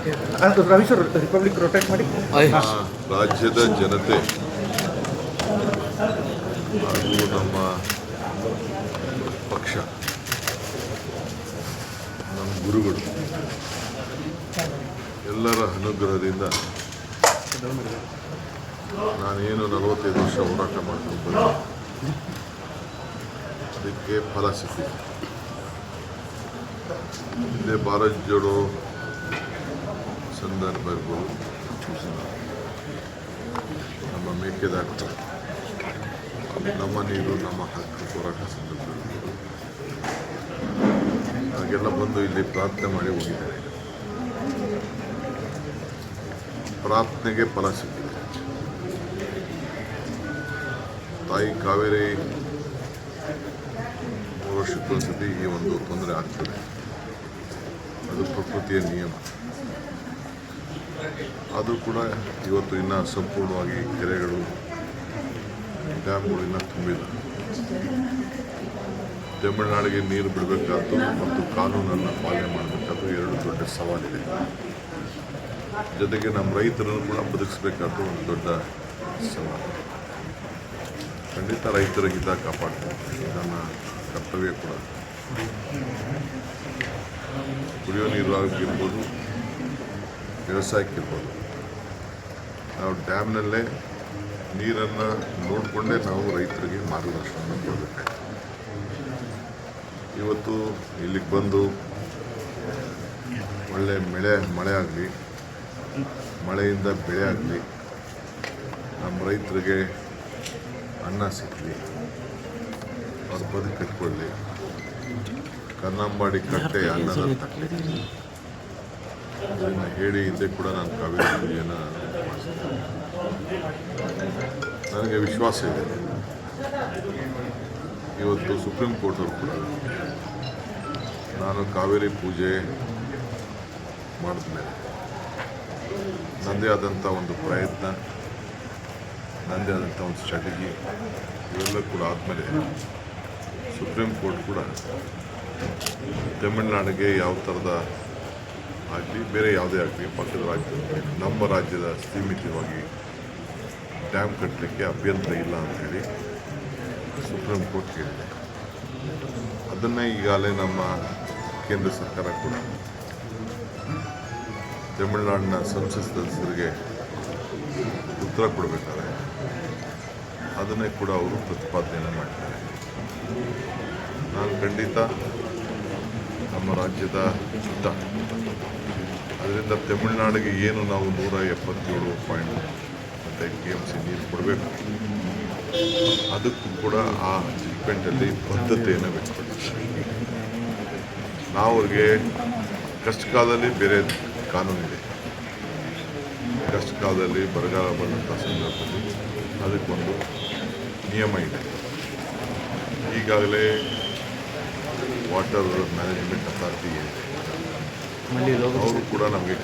ರವೀಶ್ವರ್ republic rotate ಮಾಡಿ. ರಾಜ್ಯದ ಜನತೆ ಹಾಗೂ ನಮ್ಮ ಪಕ್ಷ, ನಮ್ಮ ಗುರುಗಳು ಎಲ್ಲರ ಅನುಗ್ರಹದಿಂದ ನಾನೇನು 45 ವರ್ಷ ಹೋರಾಟ ಮಾಡ್ಕೊಂಡು ಬಂದೆ, ಅದಕ್ಕೆ ಫಲ ಸಿಕ್ಕಿದೆ. ಹಿಂದೆ ಭಾರತ್ ಜೋಡೋ ಸಂದರ್ಭ ಇರ್ಬೋದು, ನಮ್ಮ ಮೇಕೆದಾಟು, ನಮ್ಮ ನೀರು ನಮ್ಮ ಹಕ್ಕು ಹೋರಾಟ ಸಂದರ್ಭ ಇರ್ಬೋದು, ಹಾಗೆಲ್ಲ ಬಂದು ಇಲ್ಲಿ ಪ್ರಾರ್ಥನೆ ಮಾಡಿ ಹೋಗಿದ್ದಾರೆ. ಪ್ರಾರ್ಥನೆಗೆ ಫಲ ಸಿಕ್ಕಿದೆ. ತಾಯಿ ಕಾವೇರಿ 3 ವರ್ಷಕ್ಕೊಂದ್ಸತಿ ಈ ಒಂದು ತೊಂದರೆ ಆಗ್ತದೆ, ಅದು ಪ್ರಕೃತಿಯ ನಿಯಮ. ಅದು ಕೂಡ ಇವತ್ತು ಇನ್ನೂ ಸಂಪೂರ್ಣವಾಗಿ ಕೆರೆಗಳು, ಡ್ಯಾಮ್ಗಳು ಇನ್ನೂ ತುಂಬಿಲ್ಲ. ತಮಿಳುನಾಡಿಗೆ ನೀರು ಬಿಡಬೇಕಾದ್ದು ಮತ್ತು ಕಾನೂನನ್ನು ಪಾಲನೆ ಮಾಡಬೇಕಾದ್ದು 2 ದೊಡ್ಡ ಸವಾಲಿದೆ. ಜೊತೆಗೆ ನಮ್ಮ ರೈತರನ್ನು ಕೂಡ ಬದುಕಿಸಬೇಕಾದ್ದು ಒಂದು ದೊಡ್ಡ ಸವಾಲು. ಖಂಡಿತ ರೈತರ ಹಿತ ಕಾಪಾಡ್ತೀನಿ, ನನ್ನ ಕರ್ತವ್ಯ ಕೂಡ. ಕುಡಿಯೋ ನೀರು ಆಗಿರ್ಬೋದು, ವ್ಯವಸಾಯಕ್ಕಿರ್ಬೋದು, ನಾವು ಡ್ಯಾಮ್ನಲ್ಲೇ ನೀರನ್ನು ನೋಡಿಕೊಂಡೇ ನಾವು ರೈತರಿಗೆ ಮಾರ್ಗದರ್ಶನ ಕೊಡಬೇಕಾಗಿದೆ. ಇವತ್ತು ಇಲ್ಲಿಗೆ ಬಂದು ಒಳ್ಳೆ ಮಳೆ ಆಗಲಿ, ಮಳೆಯಿಂದ ಬೆಳೆ ಆಗಲಿ, ನಮ್ಮ ರೈತರಿಗೆ ಅನ್ನ ಸಿಕ್ಕಲಿ, ಅವ್ರ ಬದುಕು ಕಟ್ಕೊಳ್ಳಿ. ಕನ್ನಂಬಾಡಿ ಕಟ್ಟೆ ಅನ್ನದ ತಟ್ಟೆ ಅದನ್ನು ಹೇಳಿ ಹಿಂದೆ ಕೂಡ ನಾನು ಕಾವೇರಿ ಪೂಜೆಯನ್ನು ಮಾಡಿಸಿದ್ದೆ. ನನಗೆ ವಿಶ್ವಾಸ ಇದೆ, ಇವತ್ತು ಸುಪ್ರೀಂ ಕೋರ್ಟವರು ಕೂಡ ನಾನು ಕಾವೇರಿ ಪೂಜೆ ಮಾಡಿದ್ಮೇಲೆ ನನ್ನದೇ ಆದಂಥ ಒಂದು ಪ್ರಯತ್ನ, ನನ್ನದೇ ಆದಂಥ ಒಂದು ಸ್ಟ್ರಾಟಜಿ ಇವೆಲ್ಲ ಕೂಡ ಆದಮೇಲೆ ಸುಪ್ರೀಂ ಕೋರ್ಟ್ ಕೂಡ ತಮಿಳುನಾಡಿಗೆ ಯಾವ ಥರದ ಆಗಲಿ, ಬೇರೆ ಯಾವುದೇ ಆಗಲಿ, ಪಕ್ಕದ ರಾಜ್ಯದಲ್ಲಿ ನಮ್ಮ ರಾಜ್ಯದ ಸೀಮಿತವಾಗಿ ಡ್ಯಾಮ್ ಕಟ್ಟಲಿಕ್ಕೆ ಅಭ್ಯಂತರ ಇಲ್ಲ ಅಂಥೇಳಿ ಸುಪ್ರೀಂ ಕೋರ್ಟ್ ಹೇಳಿದೆ. ಅದನ್ನೇ ಈಗಾಗಲೇ ನಮ್ಮ ಕೇಂದ್ರ ಸರ್ಕಾರ ಕೂಡ ತಮಿಳುನಾಡಿನ ಸಂಸತ್ ಸದಸ್ಯರಿಗೆ ಉತ್ತರ ಕೊಡಬೇಕಾದ್ರೆ ಅದನ್ನೇ ಕೂಡ ಅವರು ಪ್ರತಿಪಾದನೆಯನ್ನು ಮಾಡಿದ್ದಾರೆ. ನಾನು ಖಂಡಿತ ನಮ್ಮ ರಾಜ್ಯದ ಹಿತ, ಅದರಿಂದ ತಮಿಳುನಾಡಿಗೆ ಏನು ನಾವು 177 ಮತ್ತು KMC ನೀರು ಕೊಡಬೇಕು, ಅದಕ್ಕೂ ಕೂಡ ಆ ಜಡ್ಜ್ಮೆಂಟಲ್ಲಿ ಬದ್ಧತೆಯನ್ನು ವ್ಯಕ್ತಪಡಿಸ್ತಾರೆ. ನಾವು ಅವ್ರಿಗೆ ಕಷ್ಟ ಕಾಲದಲ್ಲಿ ಬೇರೆ ಕಾನೂನಿದೆ, ಕಷ್ಟ ಕಾಲದಲ್ಲಿ ಬರಗಾಲ ಬಂದಂಥ ಸಂದರ್ಭದಲ್ಲಿ ಅದಕ್ಕೊಂದು ನಿಯಮ ಇದೆ. ಈಗಾಗಲೇ ವಾಟರ್ ಮ್ಯಾನೇಜ್ಮೆಂಟ್ ಅಥಾರಿಟಿ ಏನಿದೆ ಅವರು ಕೂಡ ನಮಗೆ